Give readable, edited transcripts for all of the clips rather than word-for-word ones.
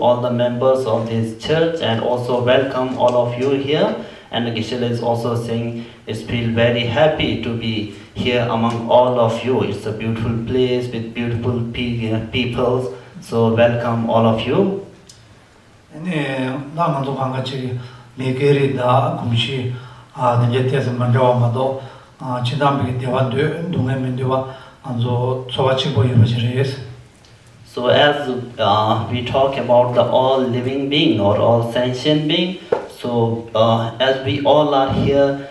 all the members of this church and also welcome all of you here. And Gisela is also saying it's feel very happy to be here among all of you. It's a beautiful place with beautiful people. So welcome all of you. 나만도 강같이 미게리다 kumshi ninjet에서 만져와마도 지난번에 대화도 동해면대와 안조 소와치고 이루어지레스. So as we talk about the all living being or all sentient being, so as we all are here,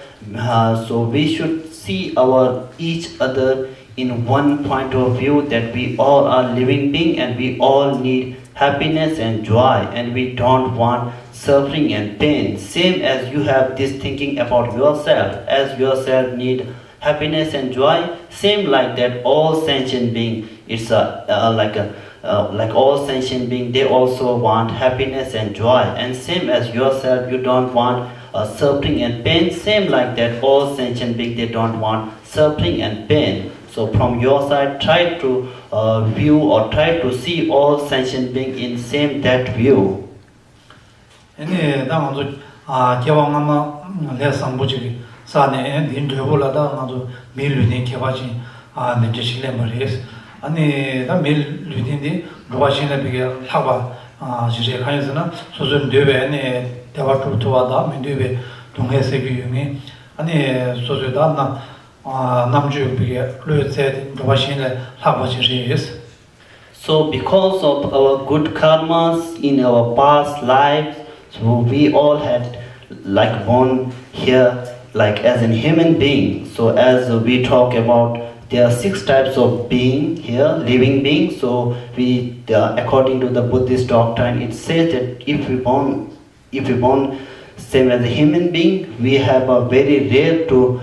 so we should see our each other in one point of view that we all are living being and we all need happiness and joy and we don't want suffering and pain. Same as you have this thinking about yourself, as yourself need happiness and joy, same like that all sentient being, it's like all sentient being, they also want happiness and joy, and same as yourself, you don't want suffering and pain, same like that all sentient being, they don't want suffering and pain. So from your side, try to view or try to see all sentient being in same that view. 네, 나도 개왕마마 레상부지 사네 딘도볼라다 나도 밀르니 개바지 ninje실레 머리스 아니 나 밀르딘디 로바신에 비게 하바 지제 칸에서는 소전 되베네 대화투투와다 민되베 동해세기 유미 아니 소저다 나 남주 비게 로세 로바신에 하바 지제스. So because of our good karmas in our past lives, so we all had like born here like as a human being. So as we talk about, there are 6 types of being here, living beings. So we, according to the Buddhist doctrine, it says that if we born same as a human being, we have a very rare to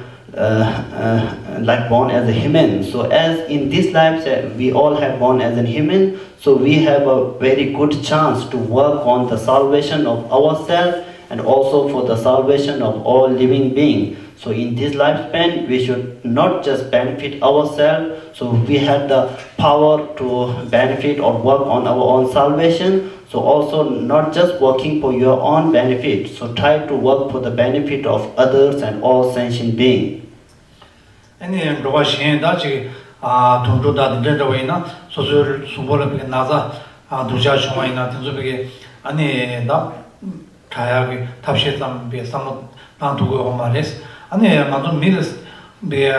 like born as a human. So as in this life we all have born as a human, so we have a very good chance to work on the salvation of ourselves and also for the salvation of all living beings. So in this lifespan we should not just benefit ourselves, so we have the power to benefit or work on our own salvation. So also not just working for your own benefit, so try to work for the benefit of others and all sentient beings. 아니 로바신 다지 돈도다 된다고이나 소설 수보를 비게 나자 두자 중앙이나 된소비게 아니 나 가야기 탑시담 비에 삼로 난두고 말레스 아니 만도 밀스 비에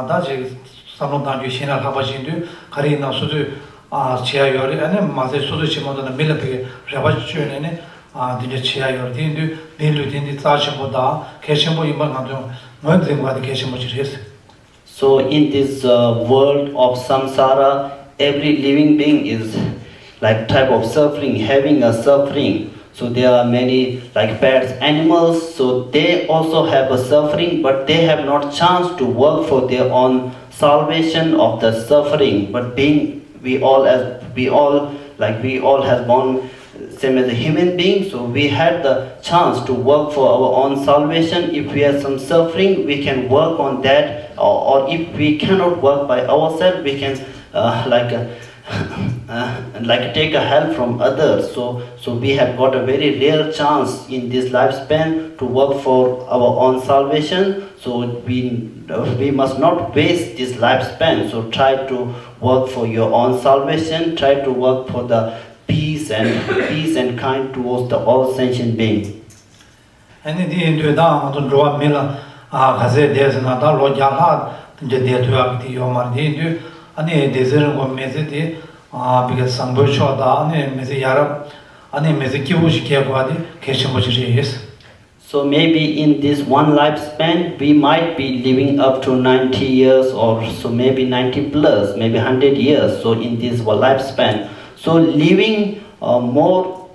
다지 삼로 단주 신을 하바신도 가리나 소주 지하열이 아니 마세 소주 치모도는 밀비게 레바주네 디제 지하열인도 밀루딘디 짜치보다 개심보 임반도 So in this world of samsara, every living being is like type of suffering, having a suffering. So there are many like pets, animals, so they also have a suffering, but they have not chance to work for their own salvation of the suffering. But being we all have born same as a human being, so we had the chance to work for our own salvation. If we have some suffering, we can work on that, or if we cannot work by ourselves, we can take a help from others. So we have got a very rare chance in this lifespan to work for our own salvation. So we must not waste this lifespan. So try to work for your own salvation. Try to work for the peace and kind towards the all sentient being. 아니 디인도다 모든 로아 밀라 가세 데스나다 로자하 이제 데투아기 요마디인도 아니 데즈르 고메세디 비게 상보쇼다 아니 메세 야랍 아니 메세 키우시케고아디 케시모지리스. So maybe in this one lifespan we might be living up to 90 years or so, maybe 90 plus, maybe 100 years. So in this lifespan, so living more,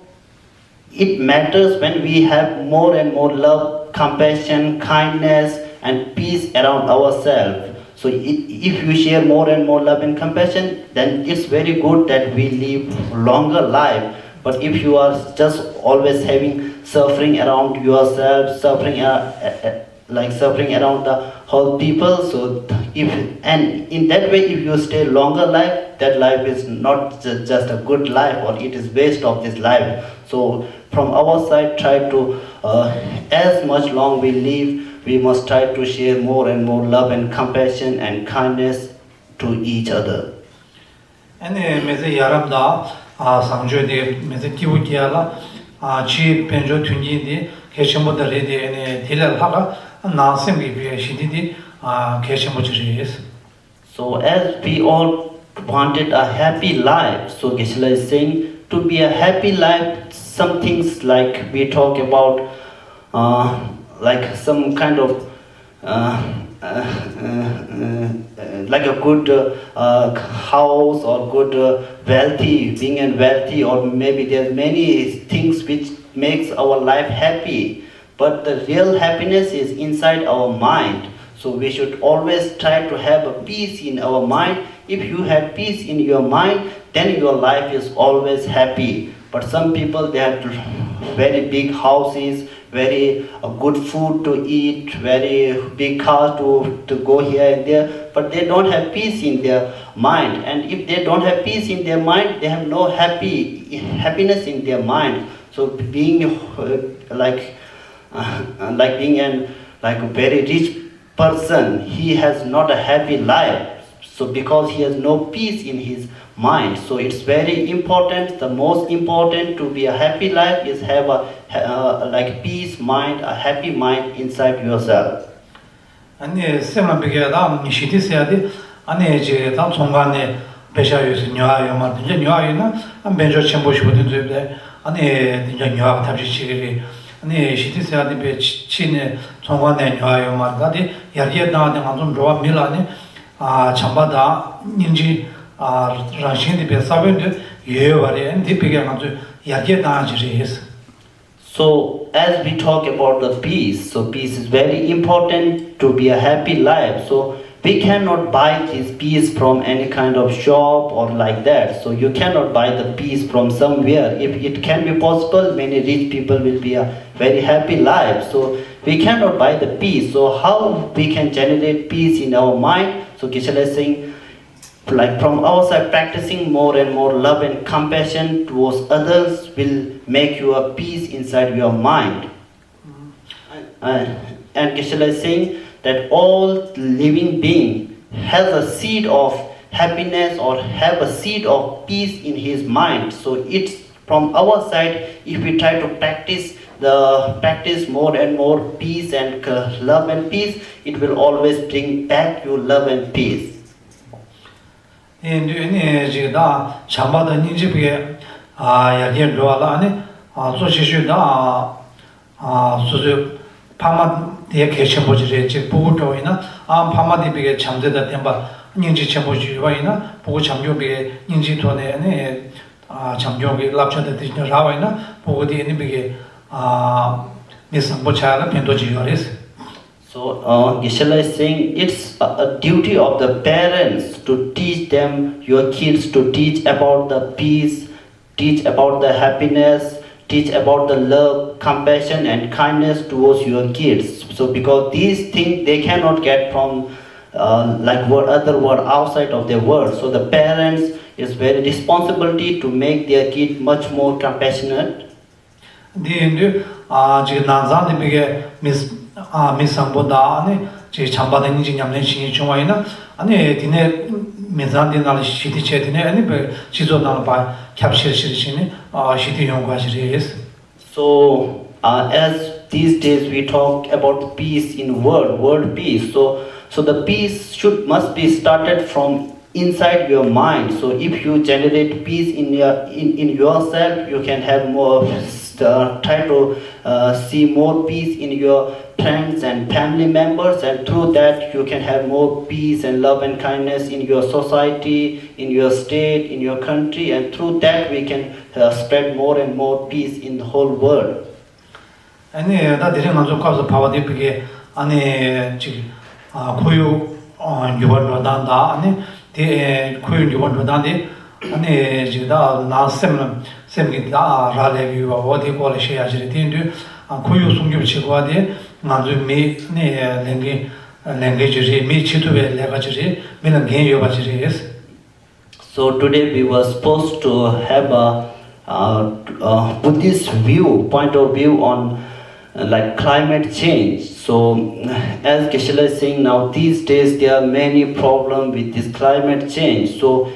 it matters when we have more and more love, compassion, kindness and peace around ourselves. So if you share more and more love and compassion, then it's very good that we live longer life. But if you are just always having suffering around yourself, suffering around the whole people, so in that way if you stay longer life, that life is not just a good life, or it is waste of this life. So from our side, try to as much long we live, we must try to share more and more love and compassion and kindness to each other. ane meze yaramda sangjo de meze tiwutiala chi penjo tunji de keshimo de re de ane tilal haga nasim bi shidi de keshimo jis. So as we all wanted a happy life, so Geshe-la is saying to be a happy life, some things like we talk about like some kind of like a good house or good wealthy, being wealthy, or maybe there's many things which makes our life happy, but the real happiness is inside our mind. So we should always try to have a peace in our mind. If you have peace in your mind, then your life is always happy. But some people, they have very big houses, very good food to eat, very big cars to go here and there, but they don't have peace in their mind. And if they don't have peace in their mind, they have no happiness in their mind. So being like being a very rich person, he has not a happy life. So because he has no peace in his mind, so it's very important. The most important to be a happy life is have a peace mind, a happy mind inside yourself. 아니 세만 비게다 미시디스야디 아니 이제 다 총간에 배샤유스 녀아요 말든지 녀아이나 안 벤저 첨보시거든 저데 아니 이제 녀아 탑지치리 아니 시디스야디 배 치네 총간에 녀아요 말다디 야리에다데 만좀 좋아 밀라니 참바다 닌지 라신디 배사벤데 예와리 디피게 만좀 야리에다지리스. So as we talk about the peace, so peace is very important to be a happy life. So we cannot buy this peace from any kind of shop or like that. So you cannot buy the peace from somewhere. If it can be possible, many rich people will be a very happy life. So we cannot buy the peace. So how we can generate peace in our mind? So Geshe-la is saying, like from our side, practicing more and more love and compassion towards others will make you a peace inside your mind. And Geshe-la is saying that all living being has a seed of happiness or have a seed of peace in his mind. So it's from our side, if we try to practice more and more peace and love and peace, it will always bring back you love and peace. 네 지다 참바다 닌지비에 야게 로알아니 소시슈다 소저 파마 대 개체보지레 즉 보고도이나 파마디비게 참제다 템바 닌지 첨보지와이나 보고 참조비게 닌지 돈에네 참조비 랍차데 디나 라와이나 보고디 에니비게 미상보차라 펜도지요레스. So Geshe-la is saying it's a duty of the parents to teach them, your kids, to teach about the peace, teach about the happiness, teach about the love, compassion and kindness towards your kids. So because these things they cannot get from other world outside of their world. So the parents is very responsibility to make their kid much more compassionate. The 지금 난산데 비게 미상보다 아니 제 참바는 이제 냠내 신이 중화이나 아니 디네 미산디날 시티체디네 아니 베 지도날 바 캡실시리시니 시티 용과시리스. So as these days we talk about peace in world peace. So the peace must be started from inside your mind. So if you generate peace in yourself, you can have more try to see more peace in your friends and family members, and through that you can have more peace and love and kindness in your society, in your state, in your country, and through that we can spread more and more peace in the whole world. 아니 나 되게 먼저 가서 봐봐도 그게 아니 지금 고유 유언로단다 아니 대 고유 유언로단데 아니 지금 나 셈기다 라레비와 어디 콜레시아 지르틴도 고유 송교 치고하데 먼저 미네 랭게지리 미치도베 레가지리 미는 개요바지리스. So today we were supposed to have a Buddhist point of view on like climate change. So as Geshe-la is saying now, these days there are many problems with this climate change. So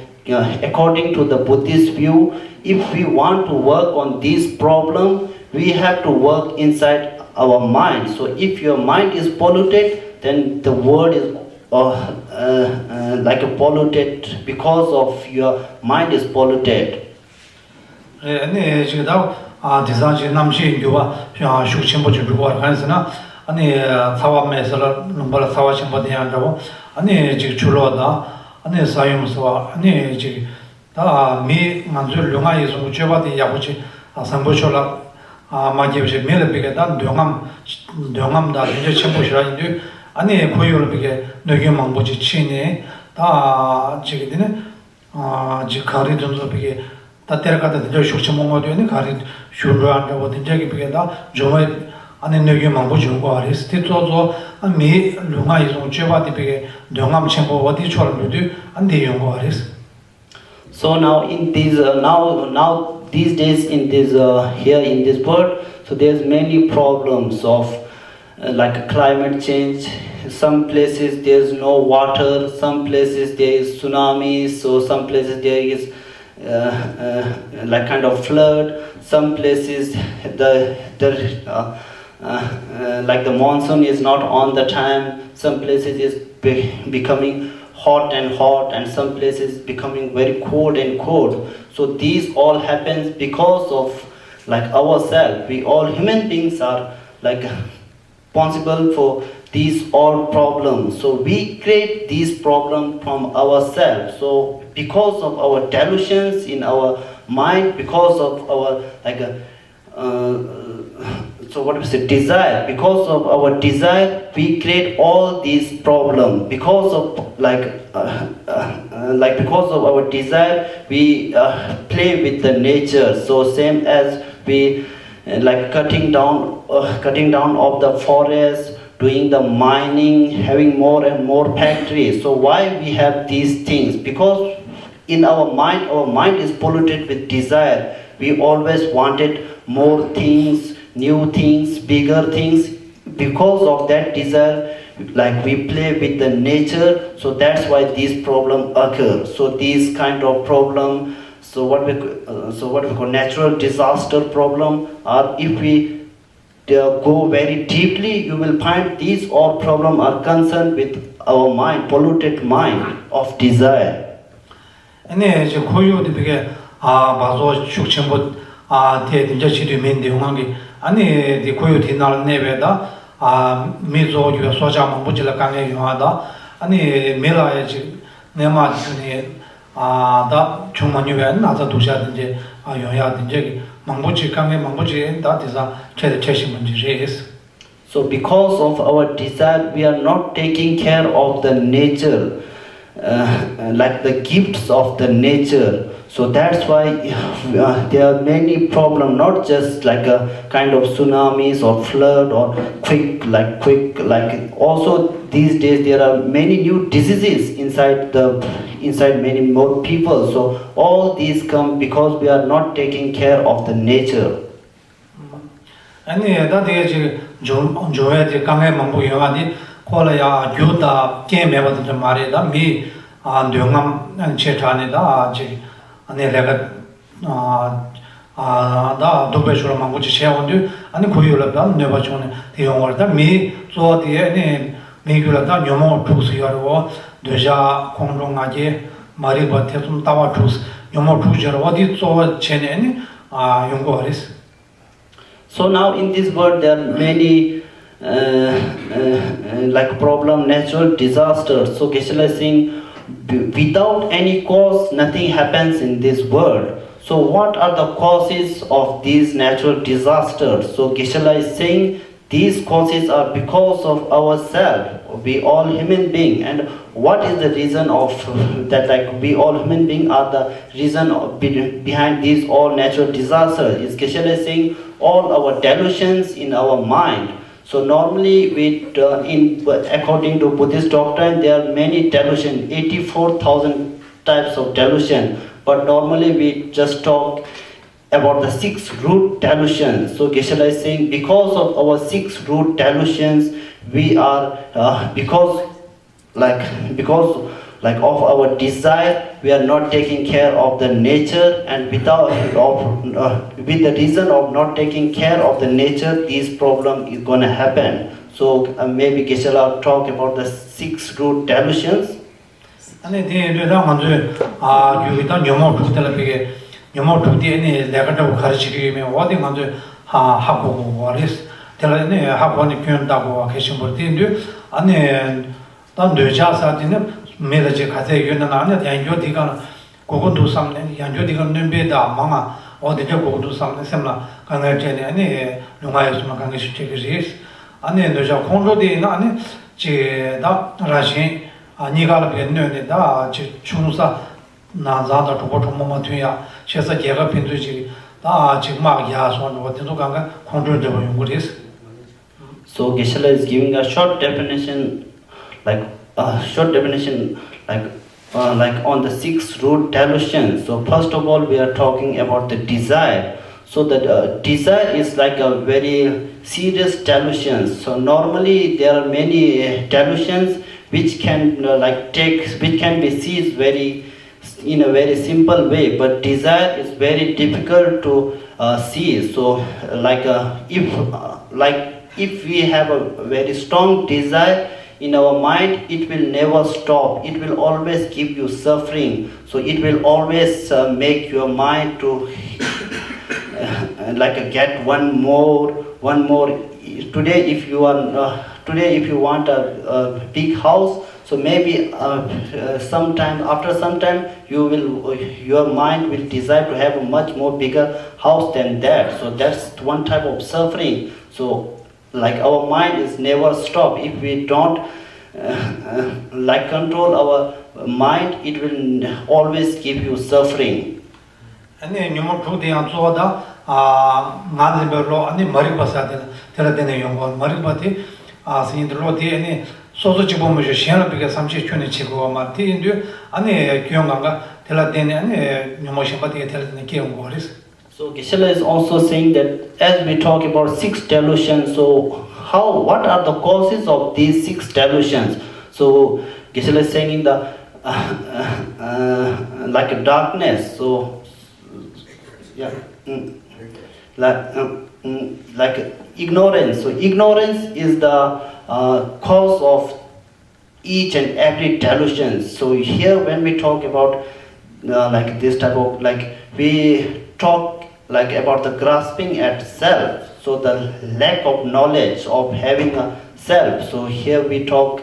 according to the Buddhist view, if we want to work on this problem, we have to work inside our mind. So if your mind is polluted, then the world is like polluted because of your mind is polluted. 네, 지금 디자인 남시 교와 슈침보지 주고 하는스나 아니 사와메서 넘발 사와침보대한다고 아니 지금 줄로다 아니 사용서 아니 지금 다미 만줄 용아이서 우체바디 야고치 상보쇼라 마지브시 메르비게다 동암다 이제 침보시라인데 아니 고요를 비게 너게만 보지 치네 다 지게되네 지 가리 좀 비게 다때가다 저 슈침몽어도니 가리 슈르한다고 된적이 비게다 정말 안에 너게만 보지 거 아리스 티토조 미 룽아이서 우체바디 비게 동암 침보 어디 처럼도 안 돼요 거 아리스. So now in these now these days in this here in this world, so there's many problems of like climate change. Some places there's no water, some places there is tsunamis, so some places there is like kind of flood. Some places like the monsoon is not on the time. Some places is becoming hot, and some places becoming very cold and cold. So these all happens because of like ourselves. We all human beings are like responsible for these all problems. So we create these problems from ourselves. So because of our delusions in our mind, because of our like so what we say desire, because of our desire we create all these problems. Because of like because of our desire we play with the nature. So same as we like cutting down of the forest, doing the mining, having more and more factories. So why we have these things? Because in our mind is polluted with desire. We always wanted more things, new things, bigger things. Because of that desire, like we play with the nature, so that's why these problems occur. So these kind of problem, so what we call natural disaster problem, or if we go very deeply, you will find these all problems are concerned with our mind, polluted mind of desire. 네, 이제 고요도 되게 맞아 축침보 대인자 시도 면대용한게 아니 디 고요 디날 내베다 미조 유 소자만 부질라 강에 용하다 아니 메라야지 내마지니 다 중만유에 나자 도시하든지 용야든지 망부지 강에 망부지 다 디자 최신 문제지. So because of our desire we are not taking care of the nature, like the gifts of the nature. So that's why there are many problems, not just like a kind of tsunamis or flood or quick like also these days there are many new diseases inside many more people. So all these come because we are not taking care of the nature. 아니 다들 지금 좀 좋아야지 강에 망부 영화니 콜라야 교다 게임해봐도 좀 말이다 미 명함 제타니다 지금 아니 내가 다 도배주로 망부지 채원도 아니 고유라다 내가 전에 대용을다 미 소디에 네 미규라다 녀모 투스여로 되자 공동하게 말이 버텨 좀 따와 투스 녀모 투저로 어디 또 체내니 연구하리스. So now in this world there are many like problem, natural disasters. So Geshe-la is saying without any cause nothing happens in this world. So what are the causes of these natural disasters? So Geshe-la is saying these causes are because of ourselves. We all human beings, and what is the reason of that? Like we all human beings are the reason behind these all natural disasters. Is Geshe-la is saying all our delusions in our mind. So normally according to Buddhist doctrine there are many delusions, 84,000 types of delusion, but normally we just talk about the 6 root delusions. So Geshe-la is saying because of our 6 root delusions, we are because of our desire, we are not taking care of the nature, and with the reason of not taking care of the nature, this problem is gonna happen. So maybe Geshe-la talk about the 6 root delusions. 아니 대대랑 먼저 여기다 녀모 두들게 녀모 두디에 내가도 가르치기면 어디 먼저 하고 와리스 telane haboni kyondago 계신 분들인데 안에 난 뇌자사디는 메다지 가세 유는 안에 양조디가 고고도 삼는 양조디가 넘베다 망아 어디저 고고도 삼는 셈라 강에제네 아니 농아였으면 강에 쉽게지 안에 뇌자 공조디는 안에 제다 라신 아니가 변년에다 제 중사 나자다 도보토모마 뒤야 셔서 제가 빈두지 다 지금 막 야선 어디도 강가 공조되고 연구です. So Geshe-la is giving a short definition, like on the 6 root delusions. So first of all, we are talking about the desire. So that desire is like a very serious delusion. So normally there are many delusions which can which can be seized in a very simple way, but desire is very difficult to seize. So if we have a very strong desire in our mind, it will never stop. It will always give you suffering. So it will always make your mind to get one more. Today, if you want a big house, so maybe after some time your mind will desire to have a much more bigger house than that. So that's one type of suffering. So our mind is never stop. If we don't control our mind, it will always give you suffering. 아니 녀모 두디야 조다 나즈별로 아니 머리바사데 telladene 용건 머리바티 신들로디 아니 소소지 보면 시행하비가 30촌에 치고 말티인데 아니 기용강가 telladene 아니 녀모신바디 telladene 기용거리스. So Geshe-la is also saying that as we talk about 6 delusions, so what are the causes of these 6 delusions? So Geshe-la is saying in the like a darkness. So yeah, like ignorance. So ignorance is the cause of each and every delusion. So here when we talk about this type of we talk about the grasping at self, so the lack of knowledge of having a self. So here we talk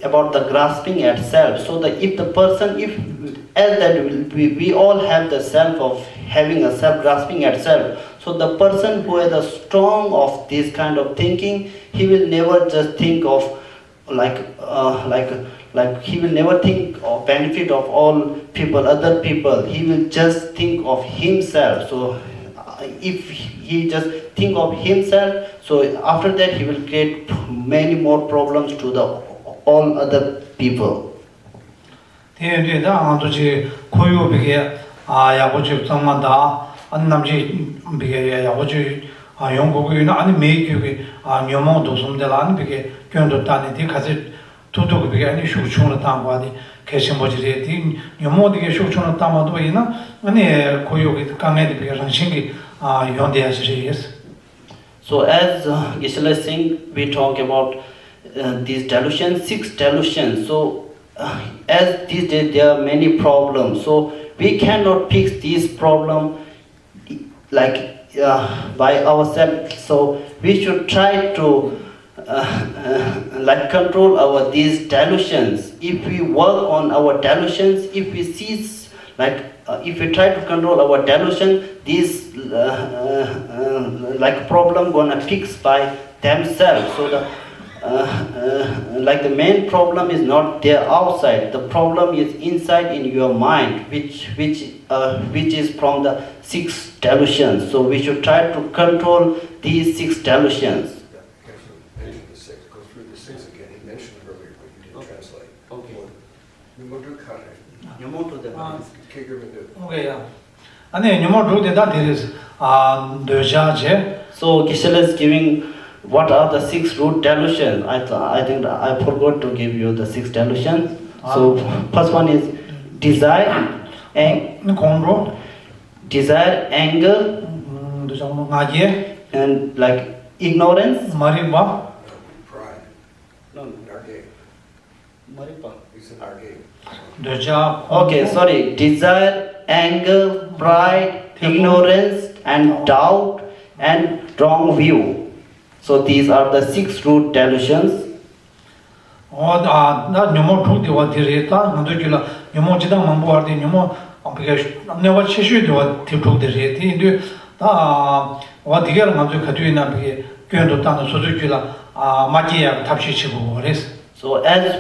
about the grasping at self. So that if the person, we all have the self of having a self, grasping at self. So the person who has a strong of this kind of thinking, he will never just think of he will never think of benefit of all people, other people. He will just think of himself. So if he just think of himself, so after that he will create many more problems to all other people. 대대다 아도지 고요비게 야고지 정만다 안남지 비게 야고지 영국이나 아니 메이규기 녀모도 섬들안 비게 견도 따니 가지 도도 비게 아니 슈충을 담과디 계신보지리 디 녀모디게 슈충을 담아도 이나 아니 고요기 강에디 비게 신기 연대하시리스. So as Geshe-la is saying, we talk about these delusions, 6 delusions. So as these days there are many problems. So we cannot fix these problems by ourselves. So we should try to control these delusions. If we work on our delusions, if we cease, if we try to control our delusion, these problem gonna fix by themselves. So the main problem is not there outside. The problem is inside in your mind, which is from the 6 delusions. So we should try to control these 6 delusions. 오케이. 아니 녀모 루데다 데리스 드자제. So Geshe-la is giving what are the 6 root delusions. I think I forgot to give you the 6 delusions. So first one is desire, desire, anger, and like ignorance. Mariba. Pride. No. Nargate. Maripa. He's in Nargate. Deja. Okay, sorry. Desire, anger, pride, ignorance, and doubt, and wrong view. So these are the 6 root delusions. 나 녀모 루데 와디레타 나도줄라 녀모 지당 망보하데 녀모 ampi게 내가 최슈도 티프로데레티 인도 다 와디게라 먼저 가두이나 비게 교연도 땅도 소주줄라 마지야 탑시치고 그래서. So as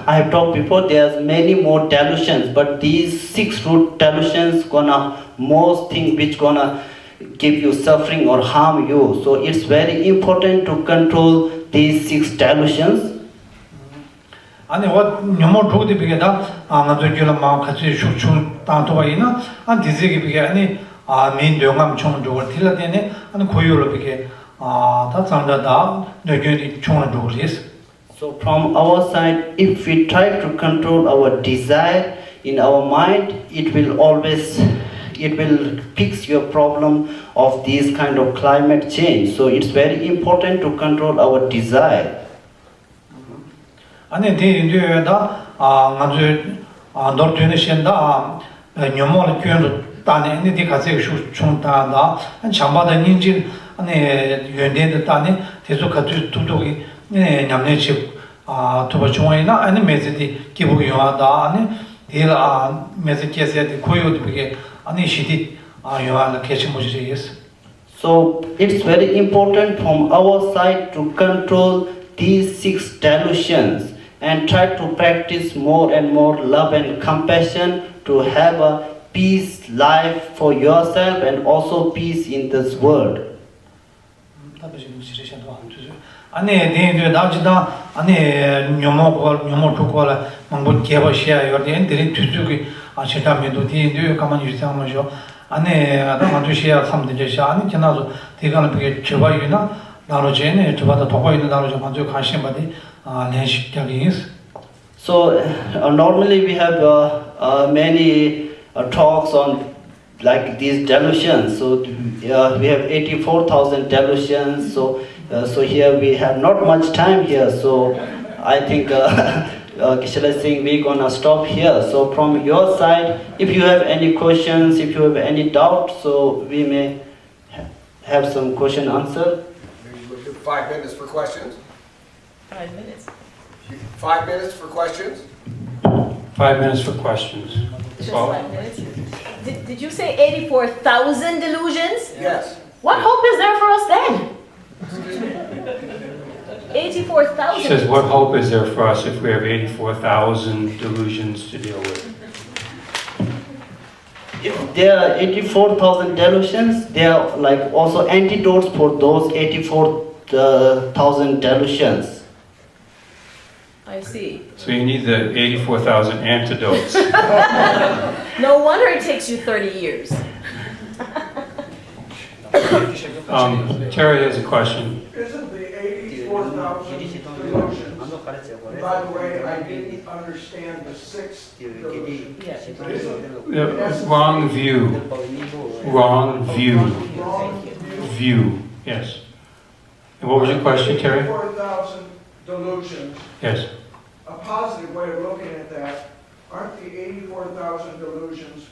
I have talked before, there's many more delusions, but these 6 root delusions gonna most thing which gonna give you suffering or harm you. So it's very important to control these 6 delusions. 아니 와 녀모 루데 비게다 나도줄라 마 같이 슈추 땅도바이나 안 디제게 비게 아니 민 영감 총조를 틸라데네 아니 고요로 비게 다 장다다 뇌견이 총을 두리스. So from our side, if we try to control our desire in our mind, it will fix your problem of this kind of climate change. So it's very important to control our desire. 아니 대인도에다 아주 너트네 셴다 녀모를 교연도 따네 근데 가서 총다다 한 잠바다 닌지 아니 연대도 따네 계속 같이 두둑이 네 냠내집 두번 중앙이나 아니 메시지 기복이 요하다 아니 데라 메시지에서 고요도 그게 아니 시디 요하는 개심 모지리스. So it's very important from our side to control these 6 delusions and try to practice more and more love and compassion to have a peace life for yourself and also peace in this world. 아니 내가 나지다 아니 녀모 두고라 망고 개버시야 요데 들이 두두기 아시다면도 뒤에 가만히 있으면서 아니 아마두시야 삼든지야 아니 지나서 대가는 그게 저바이나 나로제네 저바다 도바이나 나로제 먼저 관심 받이 내식적이스. So normally we have many talks on like these delusions. So we have 84,000 delusions. So here we have not much time here. So I think Geshe-la is saying we're gonna stop here. So from your side, if you have any questions, if you have any doubt, so we may have some question answer. Maybe we'll do 5 minutes for questions. 5 minutes. 5 minutes for questions. 5 minutes for questions. Just Well, 5 minutes. Did you say 84,000 delusions? Yes. What hope is there for us then? It 84,000. says, what hope is there for us if we have 84,000 delusions to deal with? If there are 84,000 delusions, there are like also antidotes for those 84,000 delusions. I see. So you need the 84,000 antidotes. No wonder it takes you 30 years. Terry has a question. Isn't the 84,000 delusions? By the way, I didn't understand the 6th delusion. Yes. Wrong view. Wrong view. Wrong View. Yes. And what was your question, Terry? 84,000 delusions. Yes. A positive way of looking at that, aren't the 84,000 delusions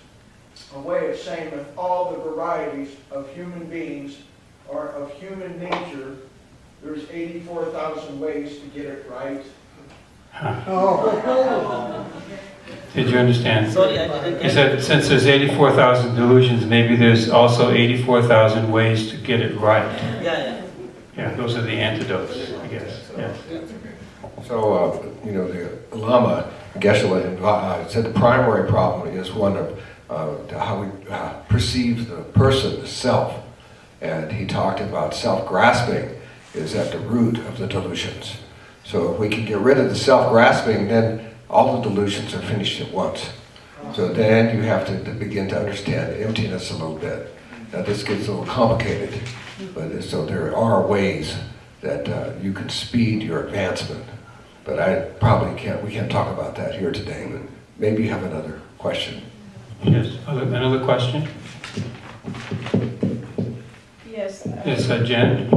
a way of saying with all the varieties of human beings or of human nature, there's 84,000 ways to get it right? Did you understand? Sorry, I didn't He get said, since there's 84,000 delusions, maybe there's also 84,000 ways to get it right. Yeah. Yeah, those are the antidotes, I guess. Yes. So, the Lama, Geshe-la, said the primary problem is one of how we perceive the person, the self. And he talked about self-grasping is at the root of the delusions. So if we can get rid of the self-grasping, then all the delusions are finished at once. So then you have to begin to understand emptiness a little bit. Now this gets a little complicated, but so there are ways that you can speed your advancement. But we can't talk about that here today, but maybe you have another question. Yes, another question? Yes. Yes, Jen?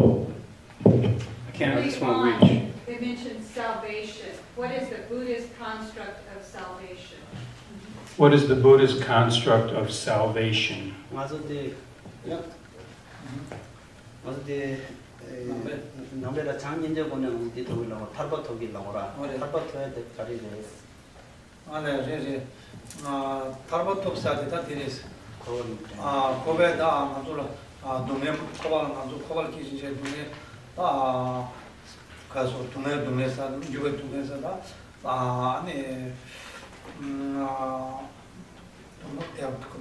I can't, this won't reach. They mentioned salvation. What is the Buddhist construct of salvation? What is the Buddhist construct of salvation? 남배라 장인제 보내는 데 도기라고 탈바 도기라고라 탈바 토야 돼 자리에 안에 이제 탈바톱 사디다 디레스 그런 고베다 만조라 도메 코발 만조 코발 기진제 도메 가서 도메사 유베 도메사다 아니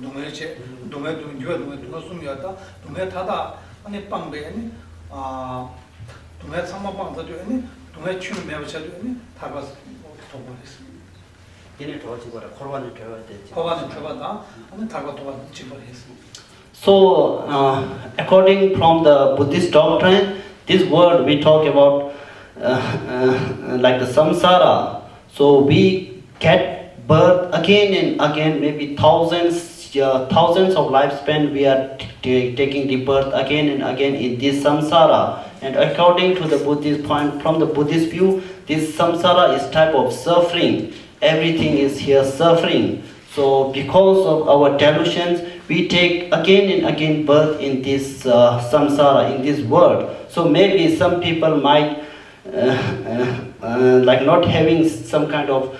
도메체 도메 유베 도메 도메숨이었다 도메 타다 아니 빵베 아니 도메 상마빵도 아니 도메 추는 매버쳐도 아니 탈바스 도메스 얘네 도와주고라 코로나를 줘야 돼 코바는 줘봐다 아니 탈바 도바 집어했어. So, according from the Buddhist doctrine, this word we talk about like the samsara. So we get birth again and again, maybe thousands of lifespan we are taking the birth again and again in this samsara. And according to the Buddhist point, from the Buddhist view, this samsara is type of suffering. Everything is here suffering. So because of our delusions, we take again and again birth in this samsara, in this world. So maybe some people might like not having some kind of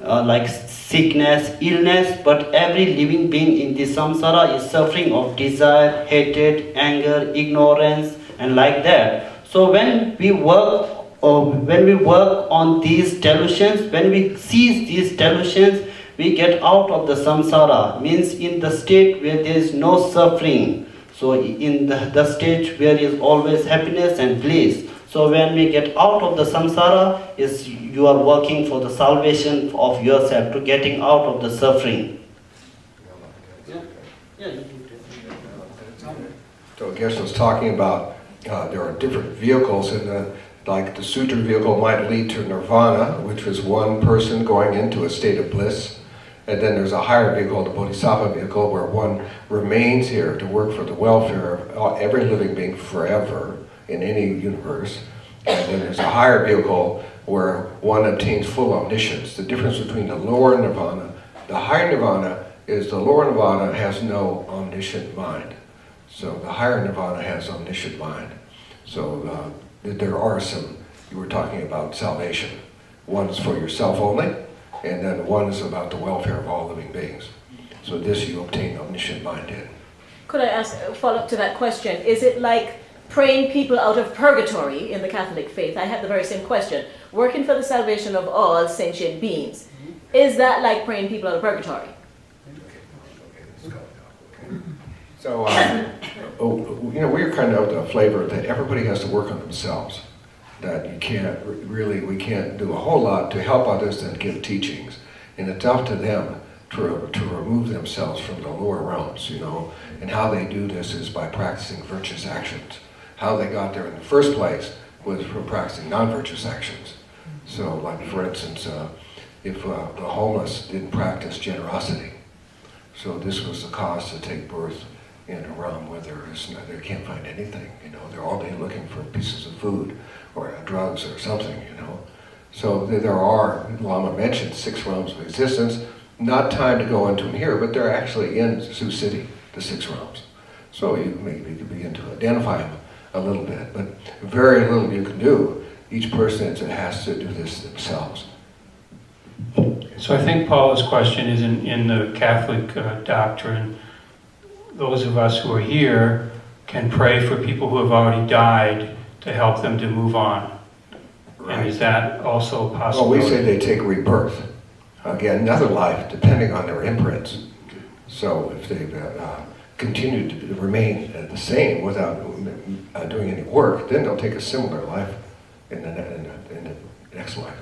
like sickness, illness, but every living being in this samsara is suffering of desire, hatred, anger, ignorance, and like that. So when we work on these delusions, when we cease these delusions, we get out of the samsara, means in the state where there is no suffering. So in the state where there is always happiness and bliss. So when we get out of the samsara, is you are working for the salvation of yourself, to getting out of the suffering. So Geshe was talking about there are different vehicles in like the sutra vehicle might lead to nirvana, which is one person going into a state of bliss. And then there's a higher vehicle, the bodhisattva vehicle, where one remains here to work for the welfare of every living being forever in any universe. And then there's a higher vehicle where one obtains full omniscience. The difference between the lower nirvana, the higher nirvana is the lower nirvana has no omniscient mind. So the higher nirvana has omniscient mind. So there are some, you were talking about salvation. One is for yourself only, and then one is about the welfare of all living beings. So this you obtain omniscient mind in. Could I ask a follow-up to that question? Is it like praying people out of purgatory in the Catholic faith? I have the very same question. Working for the salvation of all sentient beings. Is that like praying people out of purgatory? So, we're kind of the flavor that everybody has to work on themselves. That we can't do a whole lot to help others and give teachings. And it's up to them to remove themselves from the lower realms, And how they do this is by practicing virtuous actions. How they got there in the first place was from practicing non-virtuous actions. So, like for instance, if the homeless didn't practice generosity, so this was the cause to take birth in a realm where they can't find anything, They're all day looking for pieces of food or drugs or something, So there are, Lama mentioned, 6 realms of existence. Not time to go into them here, but they're actually in Sioux City, the 6 realms. So you maybe could begin to identify them a little bit, but very little you can do. Each person has to do this themselves. So I think Paula's question is in the Catholic doctrine, those of us who are here can pray for people who have already died to help them to move on. Right. And is that also possible? Well, we say they take rebirth. Again, another life, depending on their imprints. So if they've continued to remain the same without doing any work, then they'll take a similar life in the next life.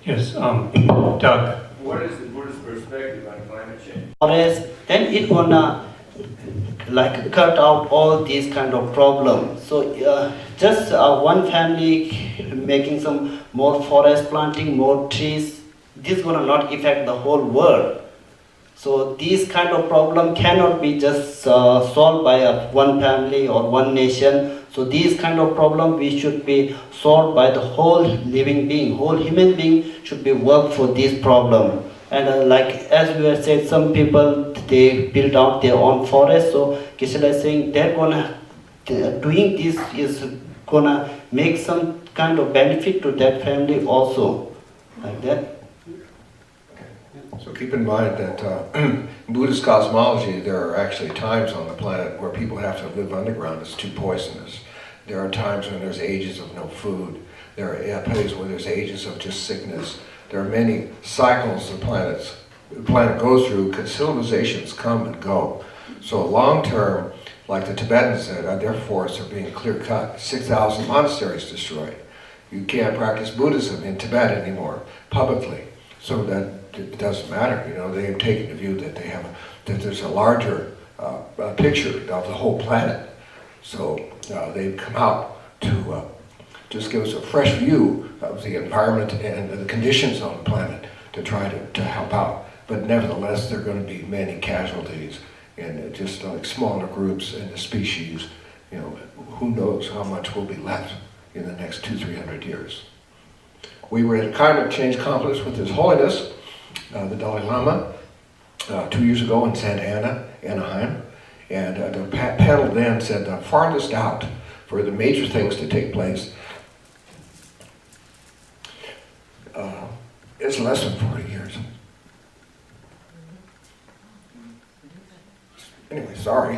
Yes, Doug. What is the Buddhist perspective on climate change? Forest, then it gonna like cut out all these kind of problems. So just one family making some more forest planting, more trees, this gonna not affect the whole world. So these kind of problem cannot be just solved by one family or one nation. So these kind of problem we should be solved by the whole living being, whole human being should be work for this problem. And like as we have said, some people they build out their own forest. So Geshe-la is saying they're gonna doing this is gonna make some kind of benefit to that family also, like that. So keep in mind that in Buddhist cosmology, there are actually times on the planet where people have to live underground. It's too poisonous. There are times when there's ages of no food. There are places where there's ages of just sickness. There are many cycles the planet goes through, because civilizations come and go. So long term, like the Tibetans said, their forests are being clear cut. 6,000 monasteries destroyed. You can't practice Buddhism in Tibet anymore, publicly. So that it doesn't matter, you know, they have taken the view that that there's a larger picture of the whole planet. So they've come out to just give us a fresh view of the environment and the conditions on the planet to try to help out. But nevertheless, there are going to be many casualties and just like smaller groups and the species, you know, who knows how much will be left in the next 200-300 years. We were at a climate change conference with His Holiness, the Dalai Lama, 2 years ago in Santa Ana, Anaheim, and the panel then said the farthest out for the major things to take place is less than 40 years. Anyway, sorry.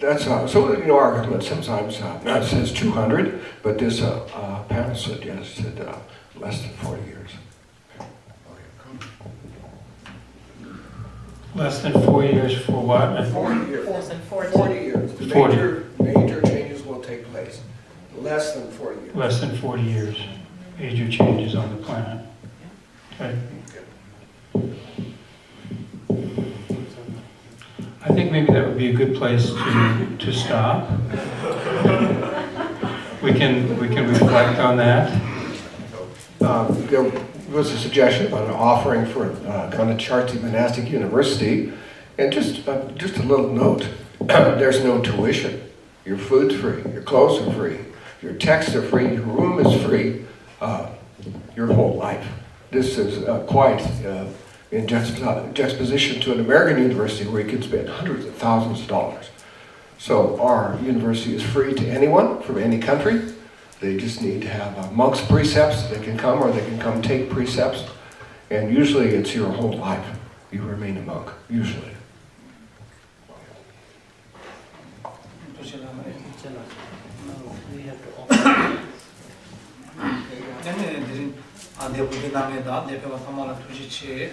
That's so you know our government sometimes says 200, but this panel said yes, said less than 40 years. Less than 4 years for what? 40 years. 40 years. The 40. major changes will take place. Less than 40 years. Less than 40 years. Major changes on the planet. Okay. I think maybe that would be a good place to stop. We can reflect on that. There was a suggestion about an offering for kind of Shartse Monastic University, and just a little note: there's no tuition. Your food's free, your clothes are free, your texts are free, your room is free, your whole life. This is quite in juxtaposition to an American university where you can spend hundreds of thousands of dollars. So our university is free to anyone from any country. They just need to have a monk's precepts. They can come, or they can come take precepts. And usually it's your whole life. You remain a monk, usually. 내년에 대표가 삼아라 투지치